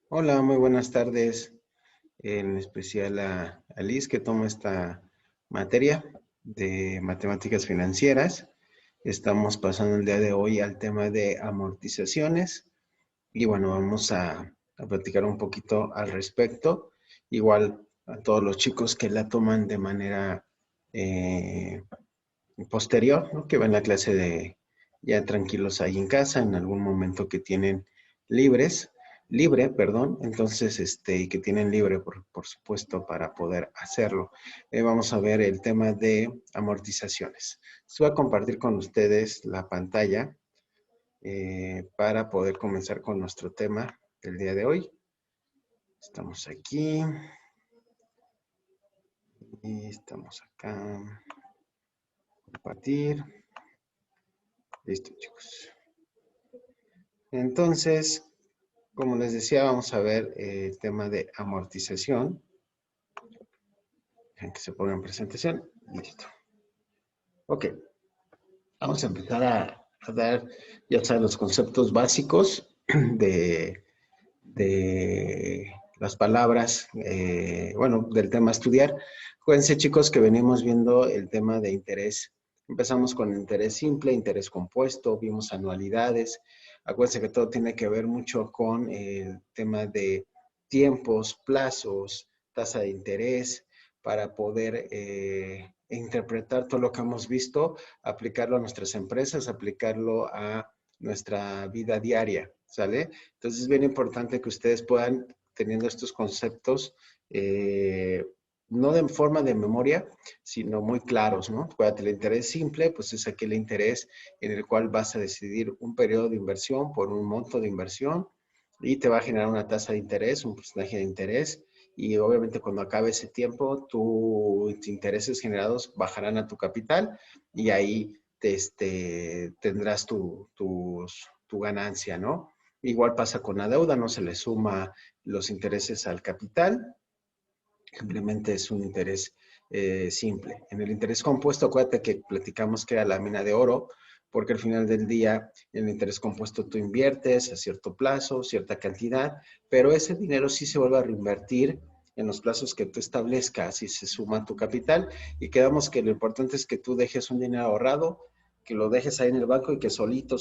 Hola, muy buenas tardes, en especial a Liz que toma esta materia de matemáticas financieras. Estamos pasando el día de hoy al tema de amortizaciones y bueno, vamos a platicar un poquito al respecto. Igual a todos los chicos que la toman de manera eh, posterior, ¿no? Que van a la clase de ya tranquilos ahí en casa, en algún momento que tienen libre, perdón, entonces, y que tienen libre, por supuesto, para poder hacerlo. Vamos a ver el tema de amortizaciones. Voy a compartir con ustedes la pantalla para poder comenzar con nuestro tema del día de hoy. Estamos aquí y estamos acá. Compartir. Listo, chicos. Entonces, como les decía, vamos a ver el tema de amortización. Dejen que se ponga en presentación. Listo. Ok, vamos a empezar a dar, ya saben, los conceptos básicos de, de las palabras, bueno, del tema a estudiar. Acuérdense, chicos, que venimos viendo el tema de interés. Empezamos con interés simple, interés compuesto, vimos anualidades. Acuérdense que todo tiene que ver mucho con el tema de tiempos, plazos, tasa de interés, para poder interpretar todo lo que hemos visto, aplicarlo a nuestras empresas, aplicarlo a nuestra vida diaria, ¿sale? Entonces es bien importante que ustedes puedan, teniendo estos conceptos, no de forma de memoria, sino muy claros, ¿no? Acuérdate, el interés simple, pues es aquel interés en el cual vas a decidir un periodo de inversión por un monto de inversión y te va a generar una tasa de interés, un porcentaje de interés, y obviamente cuando acabe ese tiempo, tus intereses generados bajarán a tu capital y ahí tendrás tu ganancia, ¿no? Igual pasa con la deuda, no se le suma los intereses al capital, simplemente es un interés simple. En el interés compuesto, acuérdate que platicamos que era la mina de oro, porque al final del día, en el interés compuesto tú inviertes a cierto plazo, cierta cantidad, pero ese dinero sí se vuelve a reinvertir en los plazos que tú establezcas y se suma a tu capital. Y quedamos que lo importante es que tú dejes un dinero ahorrado, que lo dejes ahí en el banco y que solito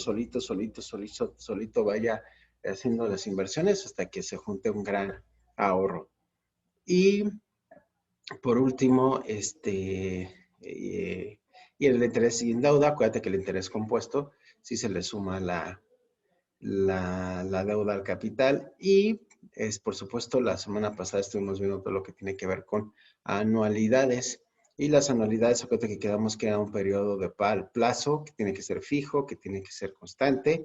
vaya haciendo las inversiones hasta que se junte un gran ahorro. Y por último, y el interés sin deuda, acuérdate que el interés compuesto sí se le suma la deuda al capital y es, por supuesto, la semana pasada estuvimos viendo todo lo que tiene que ver con anualidades y las anualidades, acuérdate que quedamos que era un periodo de plazo que tiene que ser fijo, que tiene que ser constante,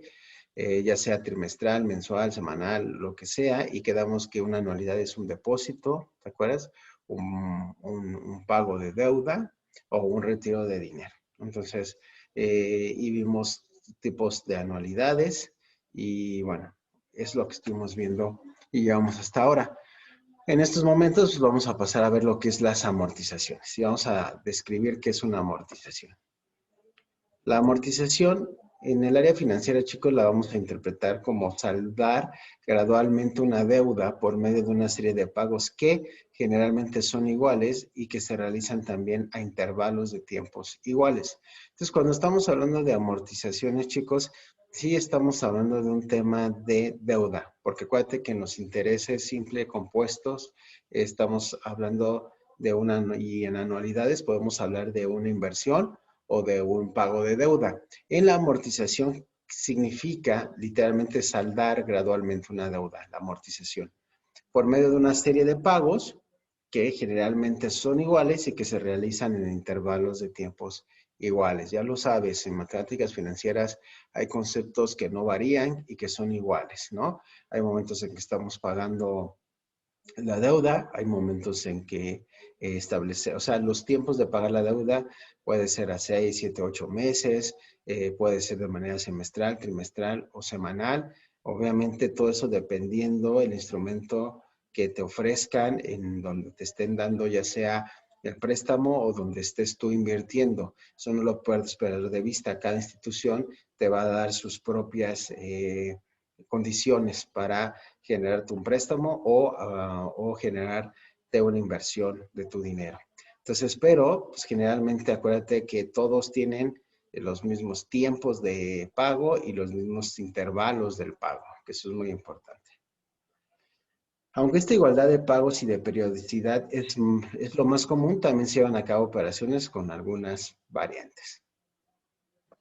ya sea trimestral, mensual, semanal, lo que sea, y quedamos que una anualidad es un depósito, ¿te acuerdas? Un pago de deuda o un retiro de dinero. Entonces, y vimos tipos de anualidades y bueno, es lo que estuvimos viendo y llevamos hasta ahora. En estos momentos vamos a pasar a ver lo que es las amortizaciones y vamos a describir qué es una amortización. La amortización en el área financiera, chicos, la vamos a interpretar como saldar gradualmente una deuda por medio de una serie de pagos que generalmente son iguales y que se realizan también a intervalos de tiempos iguales. Entonces, cuando estamos hablando de amortizaciones, chicos, sí estamos hablando de un tema de deuda, porque acuérdate que en los intereses simples compuestos estamos hablando de y en anualidades podemos hablar de una inversión o de un pago de deuda. En la amortización significa literalmente saldar gradualmente una deuda, la amortización, por medio de una serie de pagos que generalmente son iguales y que se realizan en intervalos de tiempos iguales. Ya lo sabes, en matemáticas financieras hay conceptos que no varían y que son iguales, ¿no? Hay momentos en que estamos pagando la deuda, hay momentos en que establece, o sea, los tiempos de pagar la deuda puede ser a 6, 7, 8 meses, puede ser de manera semestral, trimestral o semanal. Obviamente todo eso dependiendo el instrumento que te ofrezcan, en donde te estén dando ya sea el préstamo o donde estés tú invirtiendo. Eso no lo puedes perder de vista. Cada institución te va a dar sus propias condiciones para generarte un préstamo o generarte una inversión de tu dinero. Entonces, pero pues generalmente acuérdate que todos tienen los mismos tiempos de pago y los mismos intervalos del pago, que eso es muy importante. Aunque esta igualdad de pagos y de periodicidad es lo más común, también se llevan a cabo operaciones con algunas variantes.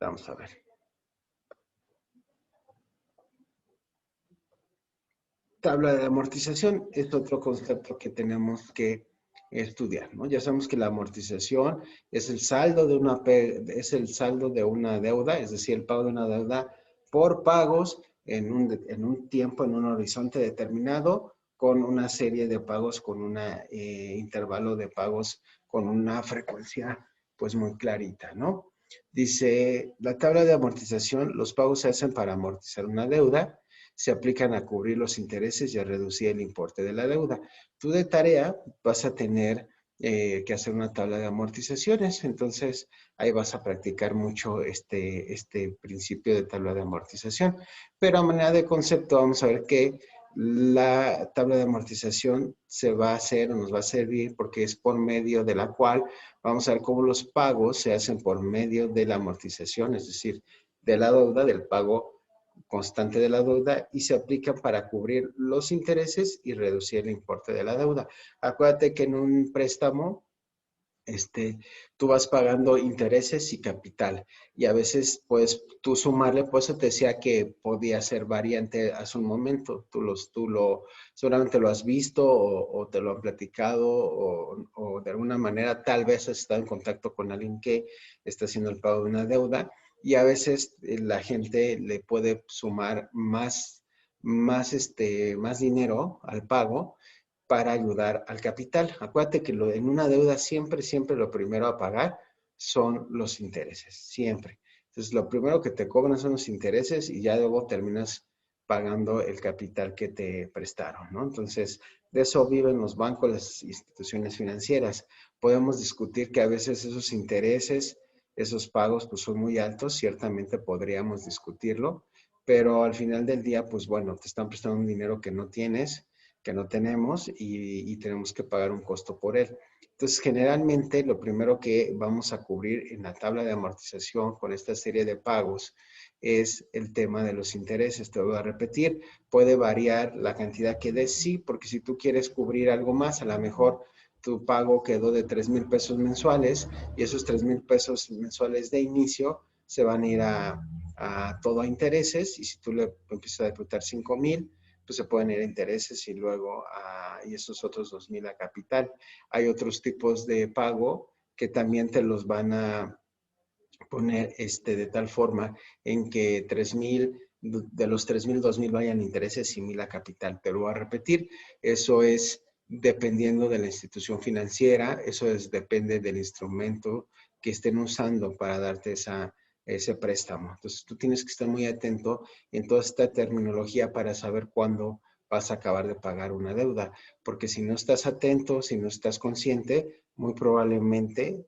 Vamos a ver. Tabla de amortización es otro concepto que tenemos que estudiar, ¿no? Ya sabemos que la amortización es el saldo de una deuda, es decir, el pago de una deuda por pagos en un tiempo, en un horizonte determinado, con una serie de pagos, con un intervalo de pagos, con una frecuencia pues muy clarita, ¿no? Dice, la tabla de amortización, los pagos se hacen para amortizar una deuda, se aplican a cubrir los intereses y a reducir el importe de la deuda. Tú de tarea vas a tener que hacer una tabla de amortizaciones, entonces ahí vas a practicar mucho este principio de tabla de amortización. Pero a manera de concepto vamos a ver que la tabla de amortización se va a hacer o nos va a servir porque es por medio de la cual vamos a ver cómo los pagos se hacen por medio de la amortización, es decir, de la deuda, del pago constante de la deuda y se aplica para cubrir los intereses y reducir el importe de la deuda. Acuérdate que en un préstamo, tú vas pagando intereses y capital y a veces puedes tú sumarle, por eso te decía que podía ser variante hace un momento, seguramente lo has visto o te lo han platicado o de alguna manera tal vez has estado en contacto con alguien que está haciendo el pago de una deuda y a veces la gente le puede sumar más dinero al pago para ayudar al capital. Acuérdate que en una deuda siempre lo primero a pagar son los intereses, siempre. Entonces, lo primero que te cobran son los intereses y ya luego terminas pagando el capital que te prestaron, ¿no? Entonces, de eso viven los bancos, las instituciones financieras. Podemos discutir que a veces esos intereses, esos pagos, pues son muy altos, ciertamente podríamos discutirlo, pero al final del día, pues bueno, te están prestando un dinero que no tienes, que no tenemos y tenemos que pagar un costo por él. Entonces, generalmente lo primero que vamos a cubrir en la tabla de amortización con esta serie de pagos es el tema de los intereses. Te voy a repetir, puede variar la cantidad que des, sí, porque si tú quieres cubrir algo más, a lo mejor tu pago quedó de 3,000 pesos mensuales y esos 3,000 pesos mensuales de inicio se van a ir a todo a intereses y si tú le empiezas a deputar 5,000, pues se pueden ir a intereses y luego y esos otros 2,000 a capital. Hay otros tipos de pago que también te los van a poner de tal forma en que 3,000, de los 3,000, 2,000 vayan a intereses y 1,000 a capital. Te lo voy a repetir, eso es dependiendo de la institución financiera, depende del instrumento que estén usando para darte ese préstamo. Entonces, tú tienes que estar muy atento en toda esta terminología para saber cuándo vas a acabar de pagar una deuda, porque si no estás atento, si no estás consciente, muy probablemente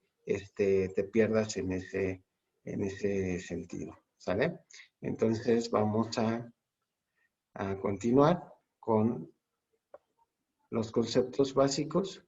te pierdas en ese sentido, ¿sale? Entonces, vamos a continuar con los conceptos básicos.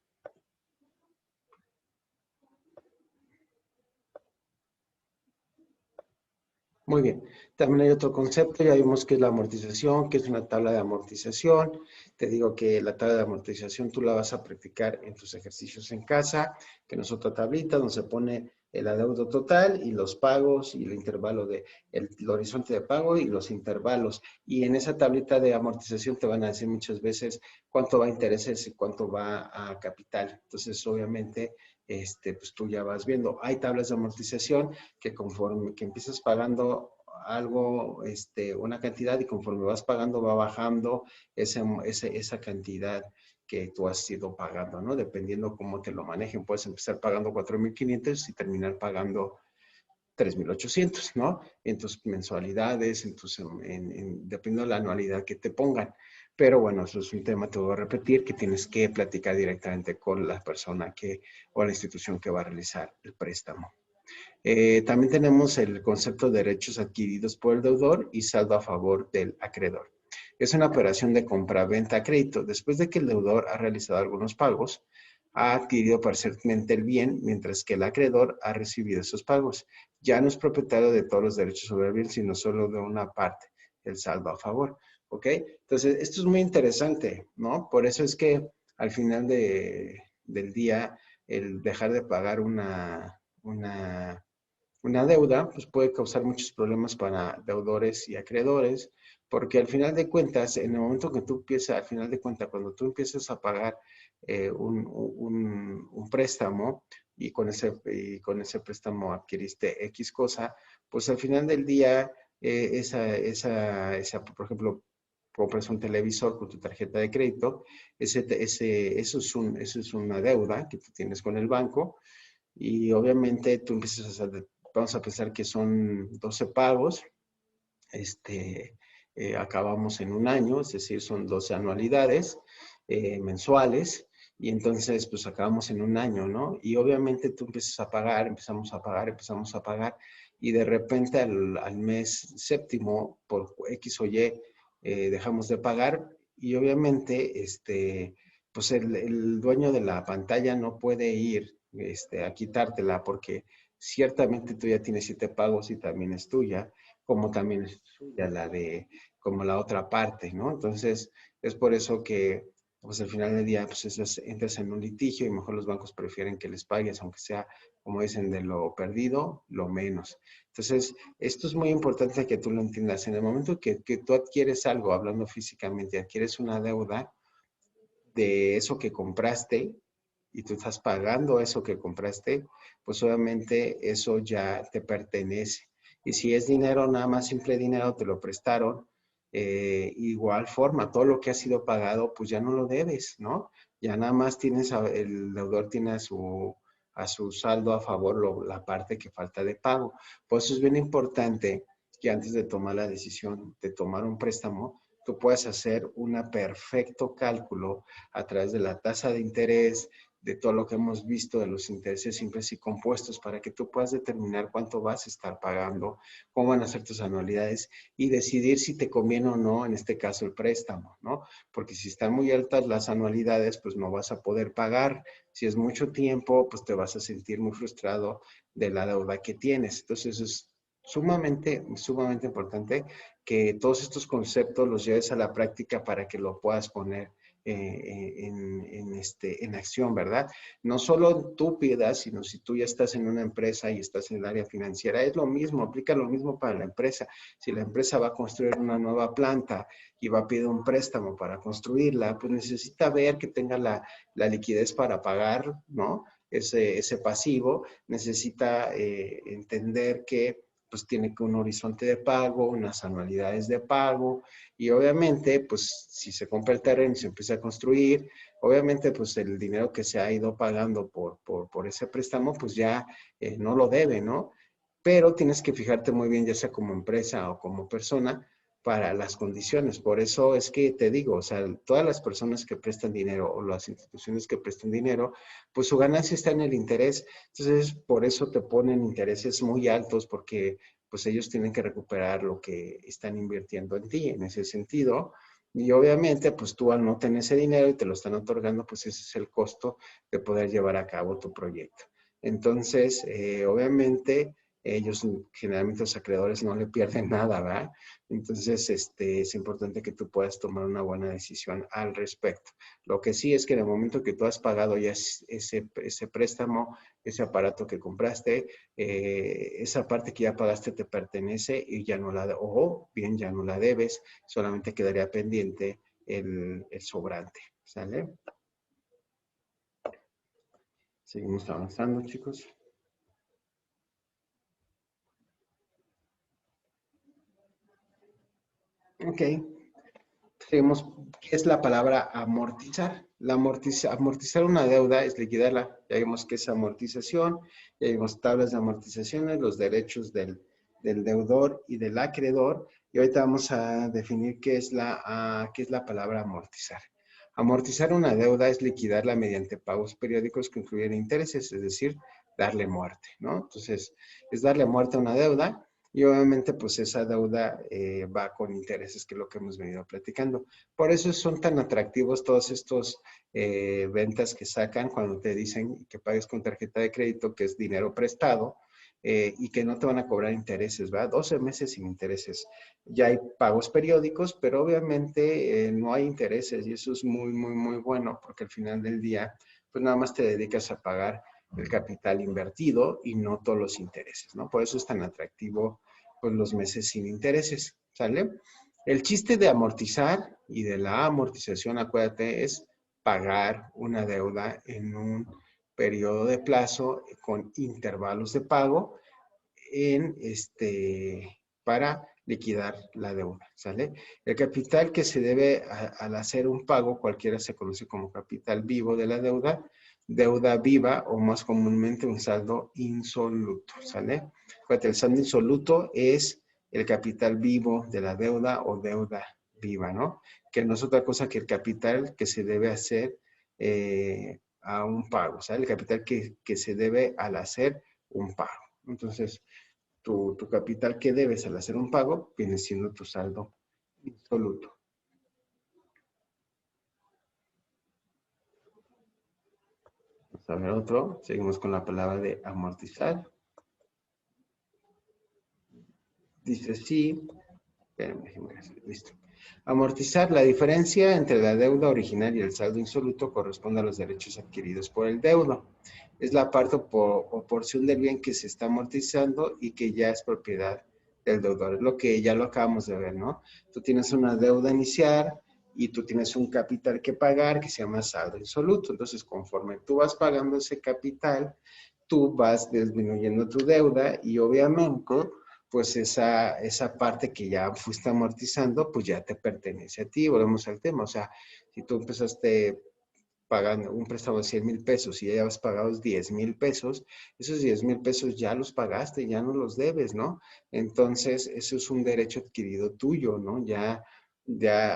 Muy bien. También hay otro concepto, ya vimos que es la amortización, que es una tabla de amortización. Te digo que la tabla de amortización tú la vas a practicar en tus ejercicios en casa, que no es otra tablita donde se pone el adeudo total y los pagos y el intervalo el horizonte de pago y los intervalos. Y en esa tablita de amortización te van a decir muchas veces cuánto va a intereses y cuánto va a capital. Entonces, obviamente, pues tú ya vas viendo. Hay tablas de amortización que conforme que empiezas pagando algo, una cantidad y conforme vas pagando va bajando esa cantidad que tú has ido pagando, ¿no? Dependiendo cómo te lo manejen. Puedes empezar pagando 4,500 y terminar pagando 3,800, ¿no? En tus mensualidades, dependiendo de la anualidad que te pongan. Pero bueno, eso es un tema, te voy a repetir, que tienes que platicar directamente con la persona o la institución que va a realizar el préstamo. También tenemos el concepto de derechos adquiridos por el deudor y saldo a favor del acreedor. Es una operación de compra-venta a crédito. Después de que el deudor ha realizado algunos pagos, ha adquirido parcialmente el bien, mientras que el acreedor ha recibido esos pagos. Ya no es propietario de todos los derechos sobre el bien, sino solo de una parte, el saldo a favor. ¿Ok? Entonces, esto es muy interesante, ¿no? Por eso es que al final del día, el dejar de pagar una deuda, pues puede causar muchos problemas para deudores y acreedores, porque al final de cuentas, en el momento que tú empiezas, al final de cuentas, cuando tú empiezas a pagar un préstamo y con ese préstamo adquiriste X cosa, pues al final del día, por ejemplo, compras un televisor con tu tarjeta de crédito, eso es una deuda que tú tienes con el banco y obviamente tú empiezas a hacer, vamos a pensar que son 12 pagos, acabamos en un año, es decir, son 12 anualidades mensuales, y entonces pues acabamos en un año, ¿no? Y obviamente tú empiezas a pagar, empezamos a pagar, y de repente al mes séptimo, por X o Y, dejamos de pagar, y obviamente, pues el dueño de la pantalla no puede ir a quitártela porque ciertamente tú ya tienes 7 pagos y también es tuya, como también es suya la de, como la otra parte, ¿no? Entonces, es por eso que, pues al final del día, pues entras en un litigio y mejor los bancos prefieren que les pagues, aunque sea, como dicen, de lo perdido, lo menos. Entonces, esto es muy importante que tú lo entiendas. En el momento que tú adquieres algo, hablando físicamente, adquieres una deuda de eso que compraste y tú estás pagando eso que compraste, pues obviamente eso ya te pertenece. Y si es dinero, nada más simple dinero, te lo prestaron, igual forma, todo lo que ha sido pagado, pues ya no lo debes, ¿no? Ya nada más tienes, el deudor tiene a su saldo a favor la parte que falta de pago. Por eso es bien importante que antes de tomar la decisión de tomar un préstamo, tú puedas hacer un perfecto cálculo a través de la tasa de interés, de todo lo que hemos visto de los intereses simples y compuestos para que tú puedas determinar cuánto vas a estar pagando, cómo van a ser tus anualidades y decidir si te conviene o no, en este caso, el préstamo, ¿no? Porque si están muy altas las anualidades, pues no vas a poder pagar. Si es mucho tiempo, pues te vas a sentir muy frustrado de la deuda que tienes. Entonces, es sumamente importante que todos estos conceptos los lleves a la práctica para que lo puedas poner en acción, ¿verdad? No solo tú pidas, sino si tú ya estás en una empresa y estás en el área financiera, es lo mismo, aplica lo mismo para la empresa. Si la empresa va a construir una nueva planta y va a pedir un préstamo para construirla, pues necesita ver que tenga la liquidez para pagar, ¿no? Ese pasivo, necesita entender que pues tiene que un horizonte de pago, unas anualidades de pago, y obviamente, pues si se compra el terreno y se empieza a construir, obviamente, pues el dinero que se ha ido pagando por ese préstamo, pues ya no lo debe, ¿no? Pero tienes que fijarte muy bien, ya sea como empresa o como persona, para las condiciones. Por eso es que te digo, o sea, todas las personas que prestan dinero o las instituciones que prestan dinero, pues su ganancia está en el interés. Entonces, por eso te ponen intereses muy altos porque pues ellos tienen que recuperar lo que están invirtiendo en ti en ese sentido. Y obviamente, pues tú al no tener ese dinero y te lo están otorgando, pues ese es el costo de poder llevar a cabo tu proyecto. Entonces, obviamente, ellos generalmente los acreedores no le pierden nada, ¿verdad? Entonces, es importante que tú puedas tomar una buena decisión al respecto. Lo que sí es que en el momento que tú has pagado ya ese préstamo, ese aparato que compraste, esa parte que ya pagaste te pertenece y ya no la, o bien ya no la debes, solamente quedaría pendiente el sobrante, ¿sale? Seguimos avanzando, chicos. Ok, seguimos. ¿Qué es la palabra amortizar? Amortizar una deuda es liquidarla. Ya vimos que es amortización, ya vimos tablas de amortizaciones, los derechos del deudor y del acreedor. Y ahorita vamos a definir qué es la palabra amortizar. Amortizar una deuda es liquidarla mediante pagos periódicos que incluyen intereses, es decir, darle muerte, ¿no? Entonces, es darle muerte a una deuda y obviamente pues esa deuda va con intereses, que es lo que hemos venido platicando. Por eso son tan atractivos todos estos ventas que sacan cuando te dicen que pagues con tarjeta de crédito, que es dinero prestado, y que no te van a cobrar intereses, ¿verdad? 12 meses sin intereses. Ya hay pagos periódicos, pero obviamente no hay intereses y eso es muy, muy, muy bueno porque al final del día, pues nada más te dedicas a pagar el capital invertido y no todos los intereses, ¿no? Por eso es tan atractivo, pues, los meses sin intereses, ¿sale? El chiste de amortizar y de la amortización, acuérdate, es pagar una deuda en un periodo de plazo con intervalos de pago para liquidar la deuda, ¿sale? El capital que se debe al hacer un pago, cualquiera se conoce como capital vivo de la deuda, deuda viva o más comúnmente un saldo insoluto, ¿sale? Fíjate, el saldo insoluto es el capital vivo de la deuda o deuda viva, ¿no? Que no es otra cosa que el capital que se debe hacer a un pago, ¿sale? El capital que se debe al hacer un pago. Entonces, tu capital que debes al hacer un pago viene siendo tu saldo insoluto. Vamos a ver otro. Seguimos con la palabra de amortizar. Dice sí. Listo. Amortizar, la diferencia entre la deuda original y el saldo insoluto corresponde a los derechos adquiridos por el deudo. Es la parte o porción del bien que se está amortizando y que ya es propiedad del deudor. Es lo que ya lo acabamos de ver, ¿no? Tú tienes una deuda inicial y tú tienes un capital que pagar que se llama saldo insoluto. Entonces, conforme tú vas pagando ese capital, tú vas disminuyendo tu deuda y obviamente pues esa parte que ya fuiste amortizando, pues ya te pertenece a ti. Volvemos al tema, o sea, si tú empezaste pagando un préstamo de 100,000 pesos y ya has pagado 10,000 pesos, esos 10,000 pesos ya los pagaste, ya no los debes, ¿no? Entonces, eso es un derecho adquirido tuyo, ¿no? Ya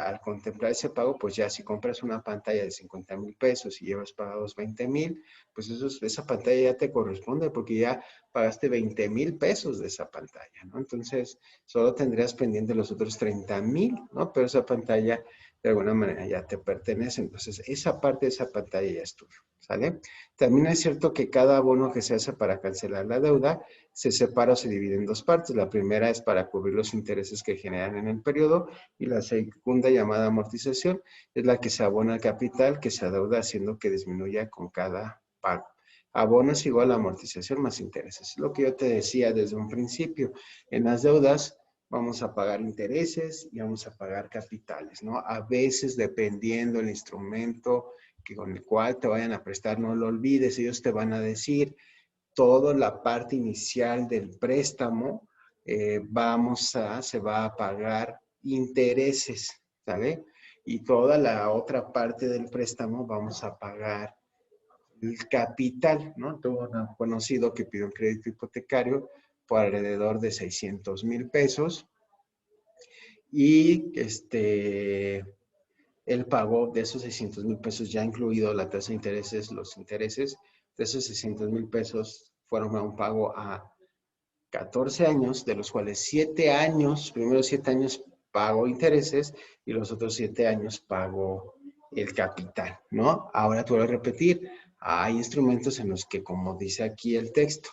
al contemplar ese pago, pues ya si compras una pantalla de 50,000 pesos y llevas pagados 20,000, pues esa pantalla ya te corresponde porque ya pagaste 20,000 pesos de esa pantalla, ¿no? Entonces, solo tendrías pendiente los otros 30,000, ¿no? Pero esa pantalla de alguna manera ya te pertenece. Entonces, esa parte de esa pantalla ya es tuya, ¿sale? También es cierto que cada abono que se hace para cancelar la deuda se separa o se divide en dos partes. La primera es para cubrir los intereses que generan en el periodo y la segunda, llamada amortización, es la que se abona al capital que se adeuda haciendo que disminuya con cada pago. Abono es igual a amortización más intereses. Es lo que yo te decía desde un principio. En las deudas vamos a pagar intereses y vamos a pagar capitales, ¿no? A veces, dependiendo del instrumento con el cual te vayan a prestar, no lo olvides, ellos te van a decir toda la parte inicial del préstamo, se va a pagar intereses, ¿sale? Y toda la otra parte del préstamo vamos a pagar el capital, ¿no? Tengo un conocido que pidió un crédito hipotecario por alrededor de 600,000 pesos y él pagó de esos 600,000 pesos, ya incluido la tasa de intereses, los intereses, de esos 600,000 pesos fueron a un pago a 14 años, de los cuales 7 años, primeros 7 años pago intereses y los otros 7 años pago el capital, ¿no? Ahora te voy a repetir, hay instrumentos en los que, como dice aquí el texto,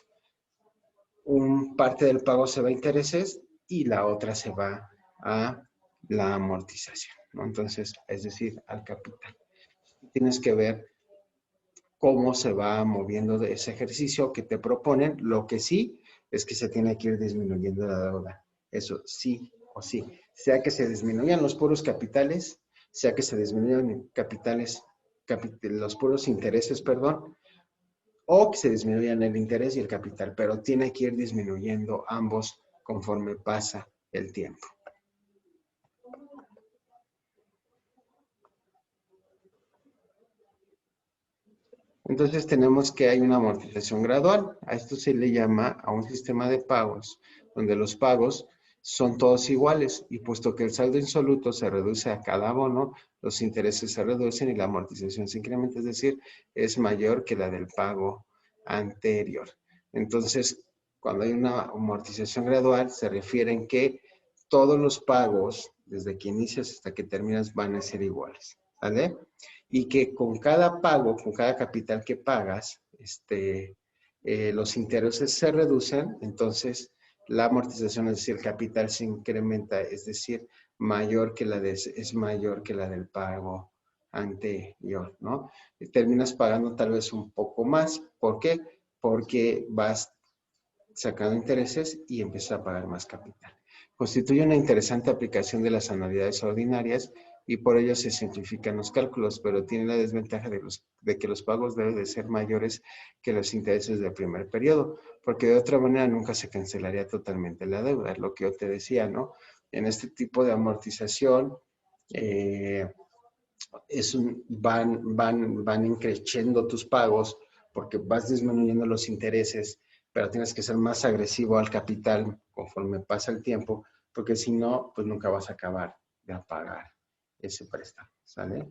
un parte del pago se va a intereses y la otra se va a la amortización, ¿no? Entonces, es decir, al capital. Tienes que ver cómo se va moviendo de ese ejercicio que te proponen. Lo que sí es que se tiene que ir disminuyendo la deuda. Eso sí o sí. Sea que se disminuyan los puros capitales, sea que se disminuyan los puros intereses, perdón, o que se disminuyan el interés y el capital, pero tiene que ir disminuyendo ambos conforme pasa el tiempo. Entonces tenemos que hay una amortización gradual. A esto se le llama a un sistema de pagos, donde los pagos son todos iguales y puesto que el saldo insoluto se reduce a cada abono, los intereses se reducen y la amortización se incrementa, es decir, es mayor que la del pago anterior. Entonces, cuando hay una amortización gradual, se refiere en que todos los pagos, desde que inicias hasta que terminas, van a ser iguales, ¿vale? Y que con cada pago, con cada capital que pagas, los intereses se reducen, entonces la amortización, es decir, el capital se incrementa, es decir, es mayor que la del pago anterior, ¿no? Y terminas pagando tal vez un poco más. ¿Por qué? Porque vas sacando intereses y empiezas a pagar más capital. Constituye una interesante aplicación de las anualidades ordinarias y por ello se simplifican los cálculos, pero tiene la desventaja de que los pagos deben de ser mayores que los intereses del primer periodo, porque de otra manera nunca se cancelaría totalmente la deuda, es lo que yo te decía, ¿no? En este tipo de amortización, van increciendo tus pagos porque vas disminuyendo los intereses, pero tienes que ser más agresivo al capital conforme pasa el tiempo, porque si no, pues nunca vas a acabar de pagar ese préstamo, ¿sale?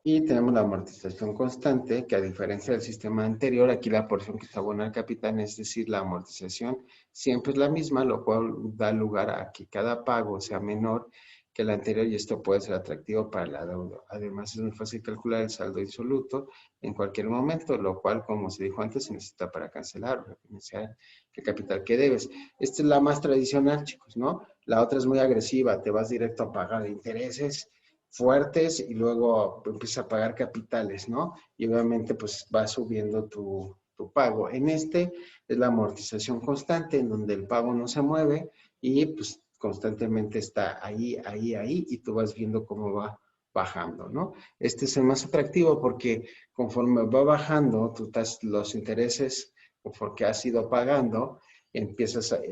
Y tenemos la amortización constante, que a diferencia del sistema anterior, aquí la porción que se abona al capital, es decir, la amortización siempre es la misma, lo cual da lugar a que cada pago sea menor que el anterior y esto puede ser atractivo para la deuda. Además, es muy fácil calcular el saldo insoluto en cualquier momento, lo cual, como se dijo antes, se necesita para cancelar o refinanciar el capital que debes. Esta es la más tradicional, chicos, ¿no? La otra es muy agresiva, te vas directo a pagar intereses fuertes y luego empiezas a pagar capitales, ¿no? Y obviamente pues va subiendo tu pago. En este es la amortización constante, en donde el pago no se mueve y pues constantemente está ahí, y tú vas viendo cómo va bajando, ¿no? Este es el más atractivo porque conforme va bajando los intereses, conforme has ido pagando,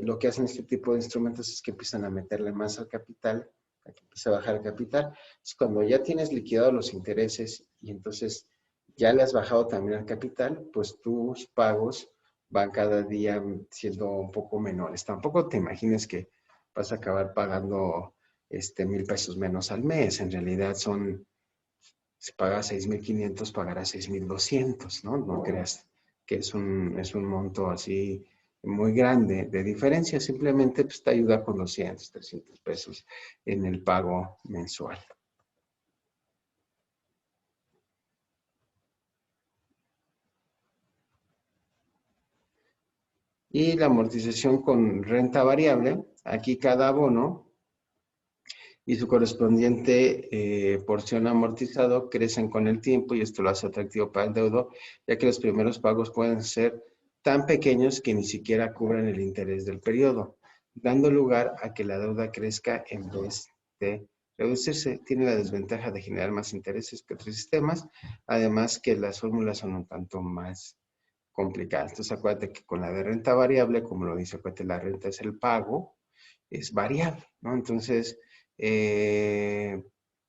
lo que hacen este tipo de instrumentos es que empiezan a meterle más al capital, a que empiece a bajar el capital. Es cuando ya tienes liquidado los intereses y entonces ya le has bajado también al capital, pues tus pagos van cada día siendo un poco menores. Tampoco te imagines que vas a acabar pagando 1,000 pesos menos al mes. En realidad si pagas 6,500, pagarás 6,200, ¿no? No creas que es un monto así muy grande de diferencia. Simplemente pues, te ayuda con 200, 300 pesos en el pago mensual. Y la amortización con renta variable, aquí cada abono y su correspondiente porción amortizado crecen con el tiempo y esto lo hace atractivo para el deudor, ya que los primeros pagos pueden ser tan pequeños que ni siquiera cubren el interés del periodo, dando lugar a que la deuda crezca en vez de reducirse. Tiene la desventaja de generar más intereses que otros sistemas, además que las fórmulas son un tanto más complicadas. Entonces acuérdate que con la de renta variable, como lo dice, acuérdate, la renta es el pago, es variable, ¿no? Entonces, eh,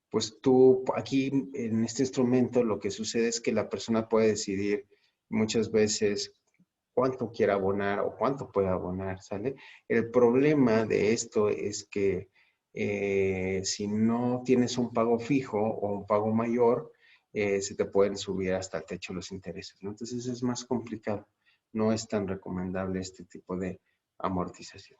pues tú aquí en este instrumento lo que sucede es que la persona puede decidir muchas veces cuánto quiere abonar o cuánto puede abonar, ¿sale? El problema de esto es que si no tienes un pago fijo o un pago mayor, se te pueden subir hasta el techo los intereses, ¿no? Entonces es más complicado. No es tan recomendable este tipo de amortización.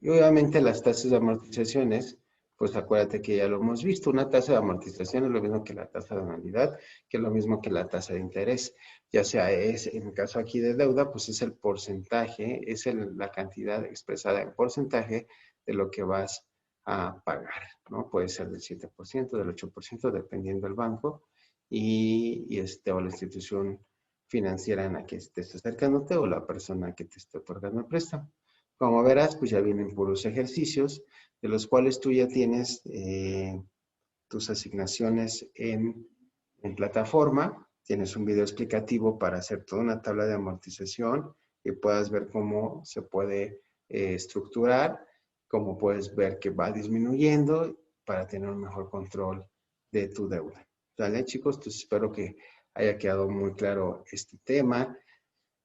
Y obviamente las tasas de amortizaciones, pues acuérdate que ya lo hemos visto, una tasa de amortización es lo mismo que la tasa de anualidad, que es lo mismo que la tasa de interés. Ya sea en el caso aquí de deuda, pues es el porcentaje, la cantidad expresada en porcentaje de lo que vas a pagar, ¿no? Puede ser del 7%, del 8%, dependiendo del banco o la institución financiera en la que estés acercándote o la persona que te esté otorgando el préstamo. Como verás, pues ya vienen puros ejercicios, de los cuales tú ya tienes tus asignaciones en plataforma. Tienes un video explicativo para hacer toda una tabla de amortización y puedas ver cómo se puede estructurar, cómo puedes ver que va disminuyendo para tener un mejor control de tu deuda. ¿Vale, chicos? Entonces espero que haya quedado muy claro este tema.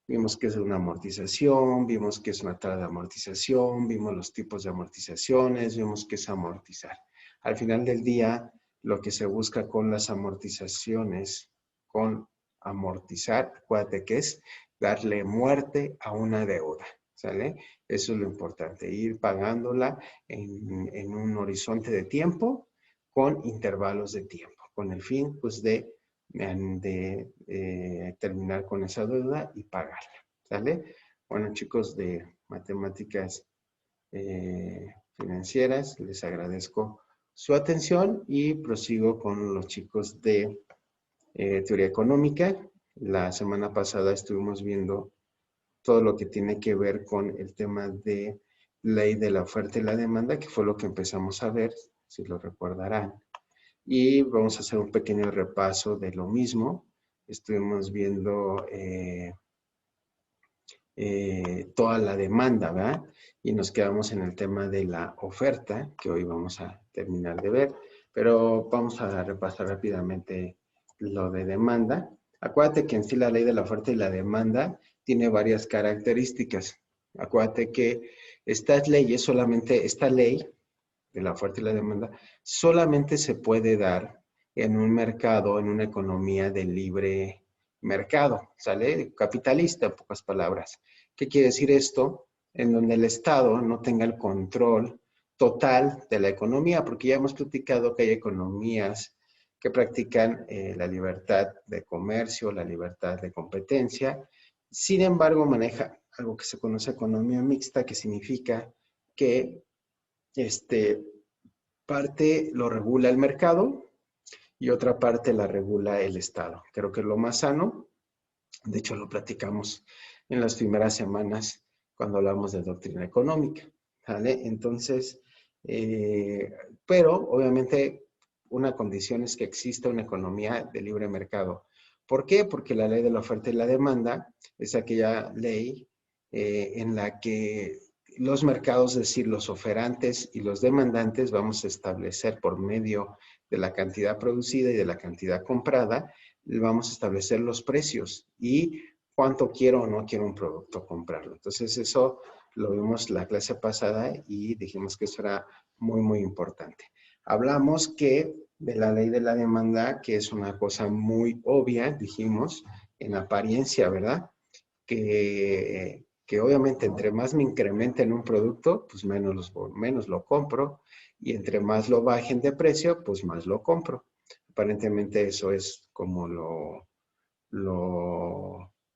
Vimos que es una amortización, vimos que es una tasa de amortización, vimos los tipos de amortizaciones, vimos que es amortizar. al final del día, lo que se busca con las amortizaciones, con amortizar, acuérdate que es darle muerte a una deuda, ¿sale? Eso es lo importante, ir pagándola en un horizonte de tiempo con intervalos de tiempo, con el fin, pues, de terminar con esa deuda y pagarla, ¿sale? Bueno, chicos de matemáticas financieras, les agradezco su atención y prosigo con los chicos de teoría económica. La semana pasada estuvimos viendo todo lo que tiene que ver con el tema de ley de la oferta y la demanda, que fue lo que empezamos a ver, si lo recordarán. Y vamos a hacer un pequeño repaso de lo mismo. Estuvimos viendo toda la demanda, ¿verdad? Y nos quedamos en el tema de la oferta, que hoy vamos a terminar de ver, pero vamos a repasar rápidamente lo de demanda. Acuérdate que en sí la ley de la oferta y la demanda tiene varias características. Acuérdate que estas leyes solamente, esta ley de la oferta y la demanda, solamente se puede dar en un mercado, en una economía de libre mercado, ¿sale? Capitalista, en pocas palabras. ¿Qué quiere decir esto? En donde el Estado no tenga el control total de la economía, porque ya hemos platicado que hay economías que practican la libertad de comercio, la libertad de competencia. Sin embargo, maneja algo que se conoce economía mixta, que significa que parte lo regula el mercado y otra parte la regula el Estado. Creo que es lo más sano. De hecho, lo platicamos en las primeras semanas cuando hablamos de doctrina económica. ¿Vale? Entonces, pero obviamente una condición es que exista una economía de libre mercado. ¿Por qué? Porque la ley de la oferta y la demanda es aquella ley en la que los mercados, es decir, los oferantes y los demandantes, vamos a establecer por medio de la cantidad producida y de la cantidad comprada, vamos a establecer los precios y cuánto quiero o no quiero un producto comprarlo. Entonces eso lo vimos la clase pasada y dijimos que eso era muy, muy importante. Hablamos que de la ley de la demanda, que es una cosa muy obvia, dijimos, en apariencia, ¿verdad? Que obviamente entre más me incrementen un producto, pues menos lo compro, y entre más lo bajen de precio, pues más lo compro. Aparentemente eso es como lo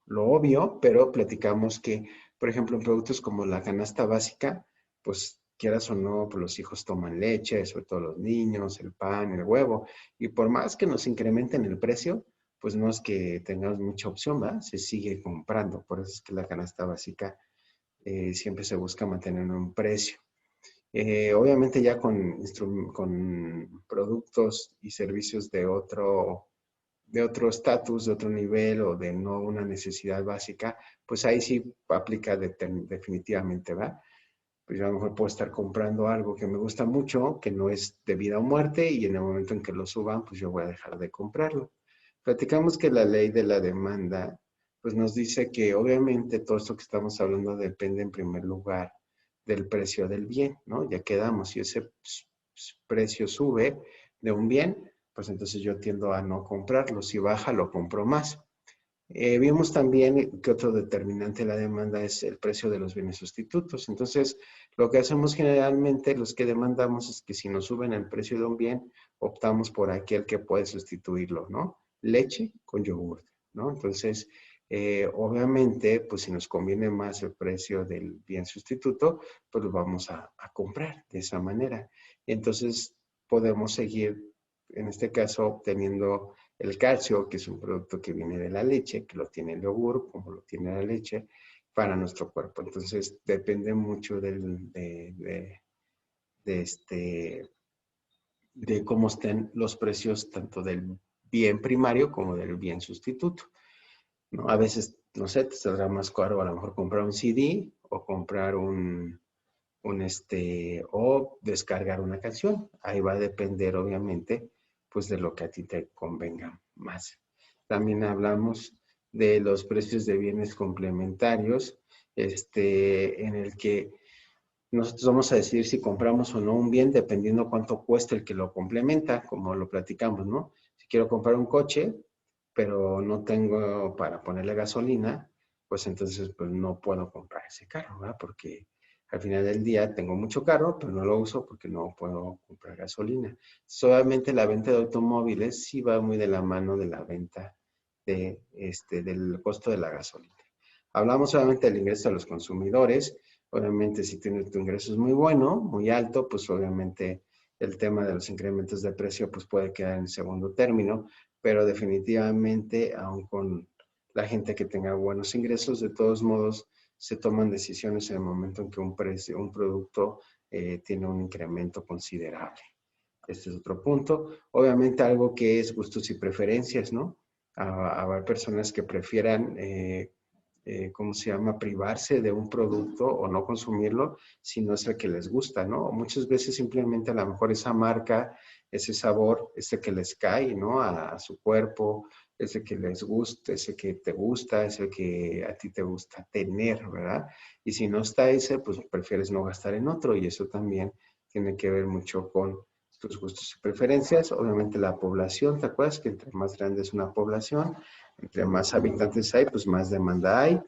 obvio, pero platicamos que, por ejemplo, en productos como la canasta básica, pues quieras o no, pues los hijos toman leche, sobre todo los niños, el pan, el huevo, y por más que nos incrementen el precio, pues no es que tengamos mucha opción, ¿verdad? Se sigue comprando, por eso es que la canasta básica siempre se busca mantener un precio. Obviamente ya con productos y servicios de otro estatus, de otro nivel o de no una necesidad básica, pues ahí sí aplica definitivamente, ¿va? Pues yo a lo mejor puedo estar comprando algo que me gusta mucho, que no es de vida o muerte, y en el momento en que lo suban, pues yo voy a dejar de comprarlo. Platicamos que la ley de la demanda, pues nos dice que obviamente todo esto que estamos hablando depende en primer lugar del precio del bien, ¿no? Ya quedamos, si ese precio sube de un bien, pues entonces yo tiendo a no comprarlo. Si baja, lo compro más. Vimos también que otro determinante de la demanda es el precio de los bienes sustitutos. Entonces, lo que hacemos generalmente, los que demandamos, es que si nos suben el precio de un bien, optamos por aquel que puede sustituirlo, ¿no? Leche con yogur, ¿no? Entonces, obviamente, pues si nos conviene más el precio del bien sustituto, pues lo vamos a comprar de esa manera. Entonces, podemos seguir, en este caso, obteniendo el calcio, que es un producto que viene de la leche, que lo tiene el yogur, como lo tiene la leche, para nuestro cuerpo. Entonces, depende mucho de cómo estén los precios tanto del bien primario como del bien sustituto, ¿no? A veces, no sé, te saldrá más caro a lo mejor comprar un CD o comprar o descargar una canción. Ahí va a depender, obviamente, pues de lo que a ti te convenga más. También hablamos de los precios de bienes complementarios, en el que Nosotros vamos a decidir si compramos o no un bien dependiendo cuánto cuesta el que lo complementa, como lo platicamos, ¿no? Si quiero comprar un coche, pero no tengo para ponerle gasolina, pues entonces pues no puedo comprar ese carro, ¿verdad? Porque al final del día tengo mucho carro, pero no lo uso porque no puedo comprar gasolina. Solamente la venta de automóviles sí va muy de la mano de la venta del costo de la gasolina. Hablamos solamente del ingreso a los consumidores. Obviamente, si tu ingreso es muy bueno, muy alto, pues obviamente el tema de los incrementos de precio pues puede quedar en segundo término, pero definitivamente, aun con la gente que tenga buenos ingresos, de todos modos se toman decisiones en el momento en que un producto tiene un incremento considerable. Este es otro punto. Obviamente algo que es gustos y preferencias, ¿no? Habrá personas que prefieran, ¿cómo se llama?, privarse de un producto o no consumirlo si no es el que les gusta, ¿no? Muchas veces simplemente a lo mejor esa marca, ese sabor, ese que les cae, ¿no? A su cuerpo, ese que les gusta, ese que te gusta, ese que a ti te gusta tener, ¿verdad? Y si no está ese, pues prefieres no gastar en otro y eso también tiene que ver mucho con tus gustos y preferencias. Obviamente la población, ¿te acuerdas? Que entre más grande es una población, entre más habitantes hay, pues más demanda hay.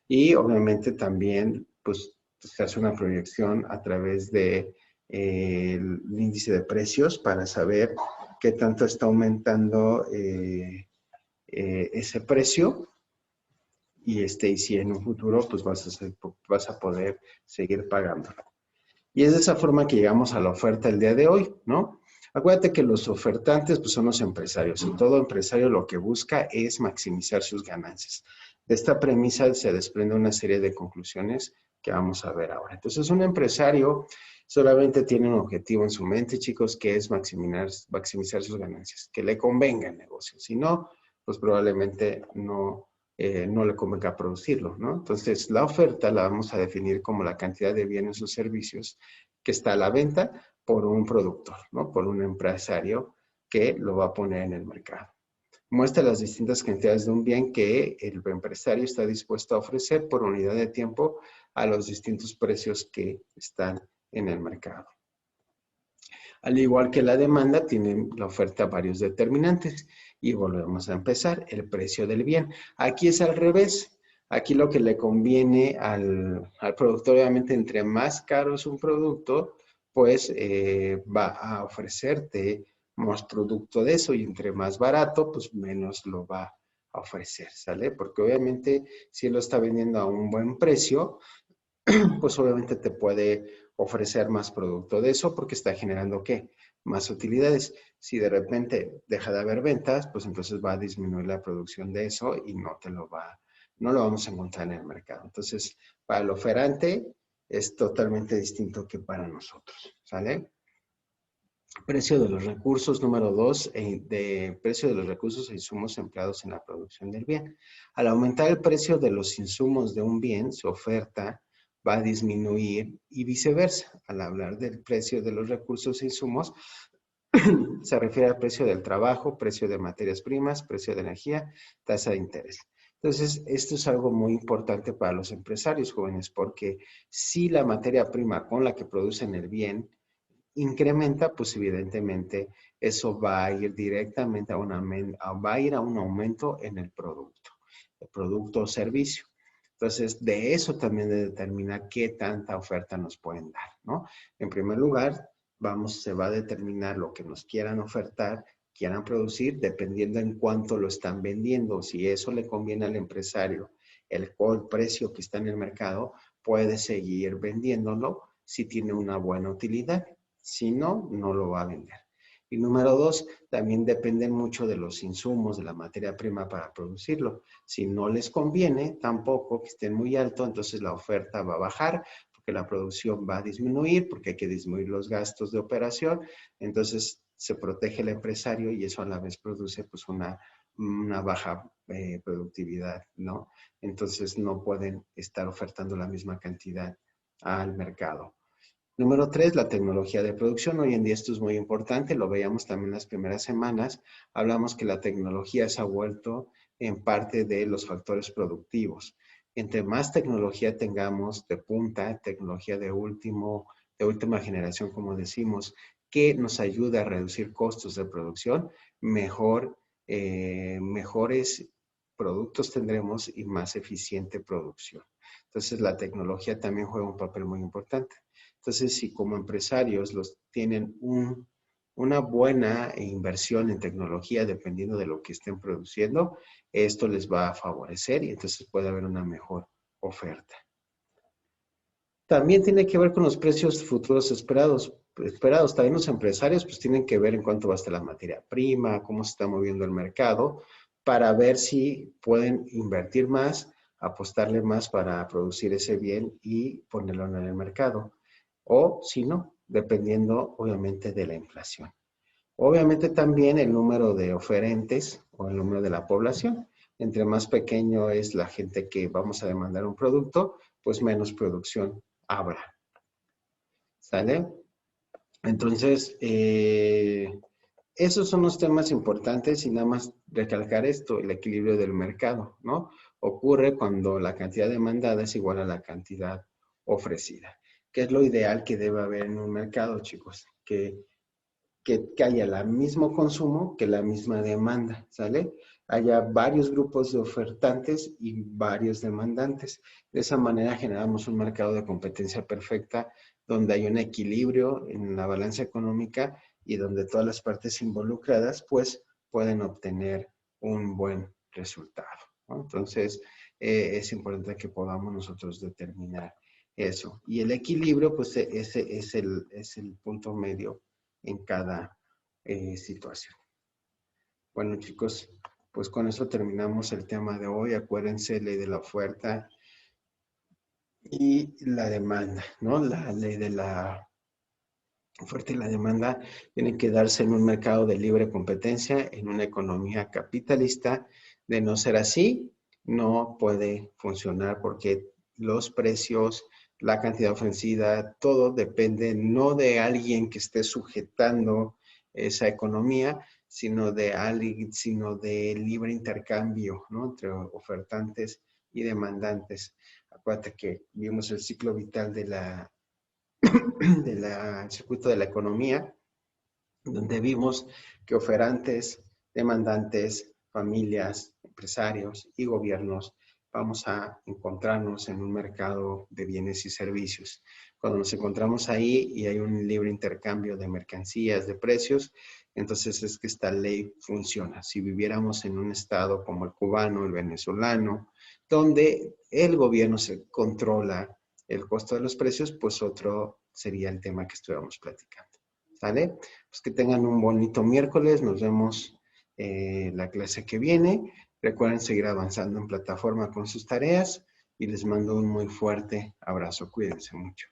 Y obviamente también, pues se hace una proyección a través de el índice de precios para saber qué tanto está aumentando ese precio y si en un futuro pues vas a poder seguir pagándolo. Y es de esa forma que llegamos a la oferta el día de hoy, ¿no? Acuérdate que los ofertantes pues, son los empresarios y todo empresario lo que busca es maximizar sus ganancias. De esta premisa se desprende una serie de conclusiones que vamos a ver ahora. Entonces, un empresario solamente tiene un objetivo en su mente, chicos, que es maximizar sus ganancias, que le convenga el negocio. Si no, pues probablemente no le convenga producirlo, ¿no? Entonces, la oferta la vamos a definir como la cantidad de bienes o servicios que está a la venta por un productor, ¿no? Por un empresario que lo va a poner en el mercado. Muestra las distintas cantidades de un bien que el empresario está dispuesto a ofrecer por unidad de tiempo a los distintos precios que están en el mercado. Al igual que la demanda, tiene la oferta varios determinantes. Y volvemos a empezar, el precio del bien. Aquí es al revés. Aquí lo que le conviene al productor, obviamente, entre más caro es un producto, pues va a ofrecerte más producto de eso y entre más barato, pues menos lo va a ofrecer, ¿sale? Porque obviamente si él lo está vendiendo a un buen precio, pues obviamente te puede ofrecer más producto de eso porque está generando ¿qué? Más utilidades. Si de repente deja de haber ventas, pues entonces va a disminuir la producción de eso y no lo vamos a encontrar en el mercado. Entonces, para el oferante es totalmente distinto que para nosotros, ¿sale? Precio de los recursos, número 2, de precio de los recursos e insumos empleados en la producción del bien. Al aumentar el precio de los insumos de un bien, su oferta va a disminuir y viceversa. Al hablar del precio de los recursos e insumos, se refiere al precio del trabajo, precio de materias primas, precio de energía, tasa de interés. Entonces, esto es algo muy importante para los empresarios jóvenes, porque si la materia prima con la que producen el bien incrementa, pues evidentemente eso va a ir directamente va a ir a un aumento en el producto o servicio. Entonces, de eso también determina qué tanta oferta nos pueden dar, ¿no? En primer lugar, se va a determinar lo que nos quieran ofertar, quieran producir, dependiendo en cuánto lo están vendiendo. Si eso le conviene al empresario, el precio que está en el mercado, puede seguir vendiéndolo si tiene una buena utilidad. Si no, no lo va a vender. Y número 2, también dependen mucho de los insumos, de la materia prima para producirlo. Si no les conviene tampoco que estén muy alto, entonces la oferta va a bajar, porque la producción va a disminuir, porque hay que disminuir los gastos de operación. Entonces se protege el empresario y eso a la vez produce pues una baja productividad, ¿no? Entonces no pueden estar ofertando la misma cantidad al mercado. Número 3, la tecnología de producción. Hoy en día esto es muy importante, lo veíamos también las primeras semanas. Hablamos que la tecnología se ha vuelto en parte de los factores productivos. Entre más tecnología tengamos de punta, tecnología de última generación, como decimos, que nos ayude a reducir costos de producción, mejores productos tendremos y más eficiente producción. Entonces, la tecnología también juega un papel muy importante. Entonces, si como empresarios tienen una buena inversión en tecnología, dependiendo de lo que estén produciendo, esto les va a favorecer y entonces puede haber una mejor oferta. También tiene que ver con los precios futuros esperados. También los empresarios pues tienen que ver en cuánto va a estar la materia prima, cómo se está moviendo el mercado, para ver si pueden invertir más, apostarle más para producir ese bien y ponerlo en el mercado. O si no, dependiendo obviamente de la inflación. Obviamente también el número de oferentes o el número de la población. Entre más pequeño es la gente que vamos a demandar un producto, pues menos producción habrá. ¿Sale? Entonces, esos son los temas importantes y nada más recalcar esto, el equilibrio del mercado, ¿no? Ocurre cuando la cantidad demandada es igual a la cantidad ofrecida, que es lo ideal que debe haber en un mercado, chicos, que haya el mismo consumo que la misma demanda, ¿sale? Haya varios grupos de ofertantes y varios demandantes. De esa manera generamos un mercado de competencia perfecta donde hay un equilibrio en la balanza económica y donde todas las partes involucradas pues pueden obtener un buen resultado, ¿no? Entonces, es importante que podamos nosotros determinar eso. Y el equilibrio, pues, ese es el punto medio en cada situación. Bueno, chicos, pues con eso terminamos el tema de hoy. Acuérdense, ley de la oferta y la demanda, ¿no? La ley de la oferta y la demanda tienen que darse en un mercado de libre competencia, en una economía capitalista. De no ser así, no puede funcionar porque los precios, la cantidad ofrecida, todo depende no de alguien que esté sujetando esa economía, sino de libre intercambio, ¿no? Entre ofertantes y demandantes. Acuérdate que vimos el ciclo vital del circuito de la economía, donde vimos que oferantes, demandantes, familias, empresarios y gobiernos vamos a encontrarnos en un mercado de bienes y servicios. Cuando nos encontramos ahí y hay un libre intercambio de mercancías, de precios, entonces es que esta ley funciona. Si viviéramos en un estado como el cubano, el venezolano, donde el gobierno se controla el costo de los precios, pues otro sería el tema que estuviéramos platicando. ¿Sale? Pues que tengan un bonito miércoles. Nos vemos la clase que viene. Recuerden seguir avanzando en plataforma con sus tareas y les mando un muy fuerte abrazo. Cuídense mucho.